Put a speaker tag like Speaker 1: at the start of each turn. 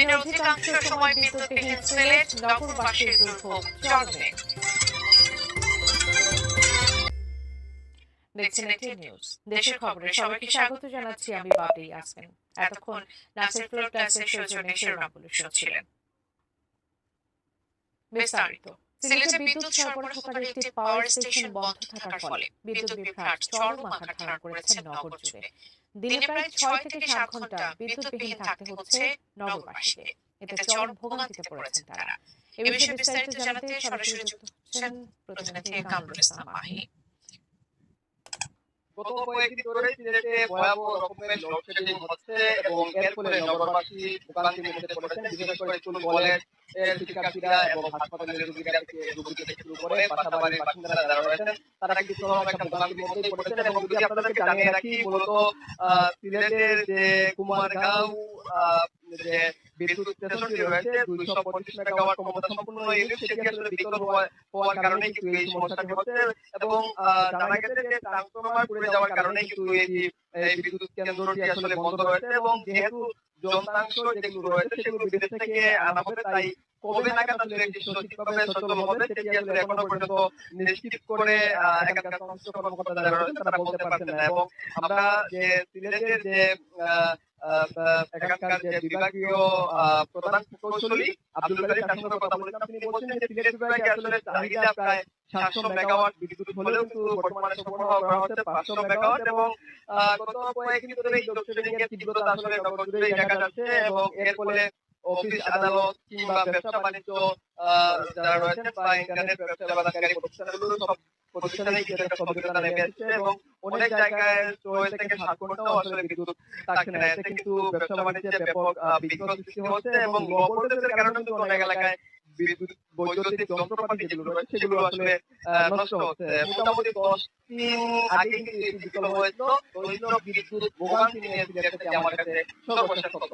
Speaker 1: দিনের অধিকাংশ সময় বিদ্যুৎবিহীন সিলেট, নগরবাসীর দুর্ভোগ চরমে। দেখছেন এটিএন নিউজ, দেশের খবরে সবাইকে স্বাগত জানাচ্ছি। আমি বাবলি ইয়াসমিন। এতক্ষণ নাসির ফ্লোর ক্লাসের সৌজন্যে শিরোনামগুলো শুনছিলেন। বিস্তারিত। সিলেটে বিদ্যুৎ সরবরাহকারী একটি পাওয়ার স্টেশন বন্ধ থাকার ফলে বিদ্যুৎ বিভ্রাট চরম আকার ধারণ করেছে নগর জুড়ে। দিনে প্রায় 6 থেকে 7 ঘন্টা বিদ্যুৎবিহীন থাকতে হচ্ছে নগরবাসীকে। এতে চরম ভোগান্তিতে পড়েছেন তারা। এ বিষয়ে বিস্তারিত জানাতে সরাসরি যুক্ত হচ্ছেন প্রতিনিধি কামরুল ইসলাম মাহি।
Speaker 2: গত কয়েকদিন ধরে সিলেটে ভয়াবহ রকমের লোডশেডিং হচ্ছে এবং এর ফলে নগরবাসী ভোগান্তির মধ্যে পড়েছেন। বিশেষ করে স্কুল কলেজ এর শিক্ষার্থীরা এবং হাসপাতালের রোগীরা থেকে শুরু করে বাসাবাড়ির বাসিন্দারা যারা রয়েছেন তারা কিন্তু চরম একটা ভোগান্তির মধ্যেই পড়েছেন। এবং যদি আপনাদেরকে জানিয়ে রাখি, মূলত সিলেটের যে কুমারগাঁও যে বিদ্যুৎ স্টেশনটি রয়েছে 225 মেগাওয়াট ক্ষমতা সম্পন্ন ইউনিট, সেটি আসলে বিকল হওয়ার কারণে কিন্তু এই সমস্যাটি হচ্ছে। এবং জানা গেছে যে ট্রান্সফরমার পুড়ে যাওয়ার কারণে কিন্তু এই বিদ্যুৎ কেন্দ্রটি আসলে বন্ধ রয়েছে। এবং যেহেতু যন্ত্রাংশ যেগুলো রয়েছে সেগুলো বিদেশ থেকে আনা হবে, তাই কবে নাগাদ আসলে এটি সঠিকভাবে সচল হবে সেটি আসলে এখনো পর্যন্ত নিশ্চিত করে এখানকার সংশ্লিষ্ট কর্মকর্তা যারা রয়েছেন তারা বলতে পারছেন না। এবং আমরা যে সিলেটের যে এখানকার যে বিভাগীয় প্রধান প্রকৌশলী আব্দুল কাদের তার সঙ্গে কথা বলেছিলাম, তিনি বলছেন যে সিলেট বিভাগে আসলে চাহিদা প্রায় 700 মেগাওয়াট বিদ্যুৎ হলেও কিন্তু বর্তমানে সরবরাহ করা হচ্ছে 500 মেগাওয়াট। এবং গত কয়েকদিন ধরে এই লোডশেডিং এর তীব্রতা আসলে নগর জুড়েই দেখা যাচ্ছে। এবং এর ফলে অফিস আদালত কিংবা ব্যবসা বাণিজ্য যারা রয়েছেন বা ইন্টারনেট ব্যবসা বাদানকারী প্রতিষ্ঠানগুলো সব প্রতিষ্ঠানেই একটা স্থবিরতা নেমে আসছে। এবং অনেক জায়গায় 6 থেকে 7 ঘন্টাও আসলে বিদ্যুৎ থাকছে না। এতে কিন্তু ব্যবসা বাণিজ্যে ব্যাপক বিঘ্ন সৃষ্টি হচ্ছে। এবং লো ভোল্টেজের কারণে কিন্তু অনেক এলাকায় বিদ্যুৎ বৈদ্যুতিক যন্ত্রপাতি যেগুলো রয়েছে সেগুলো আসলে নষ্ট হচ্ছে। মোটামুটি 10 দিন আগে কিন্তু এটি বিকল হয়েছিল। বিদ্যুৎ ভোগান্তি নিয়ে সিলেট থেকে আমার কাছে সর্বশেষ তথ্য।